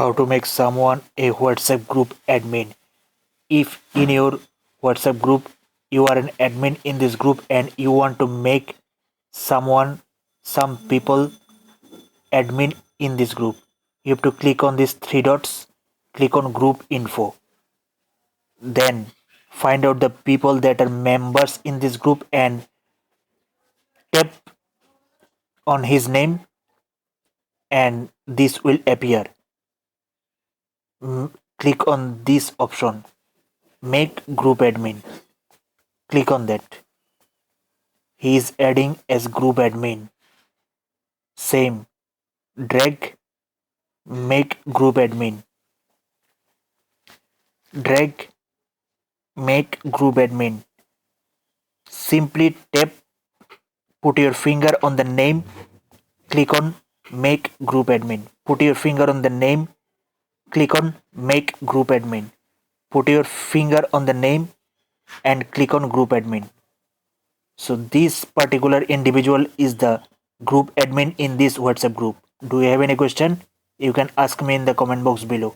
how to make someone a WhatsApp group admin. If in your WhatsApp group you are an admin in this group and you want to make some people admin in this group, you have to click on these three dots, click on group info, then find out the people that are members in this group and tap on his name and this will appear. Click on this option, make group admin. Click on that. He is adding as group admin. Same. Drag, make group admin. Drag, make group admin. Simply tap, put your finger on the name, click on make group admin. Put your finger on the name, click on make group admin. Put your finger on the name and click on group admin. So this particular individual is the group admin in this WhatsApp group. Do you have any question? You can ask me in the comment box below.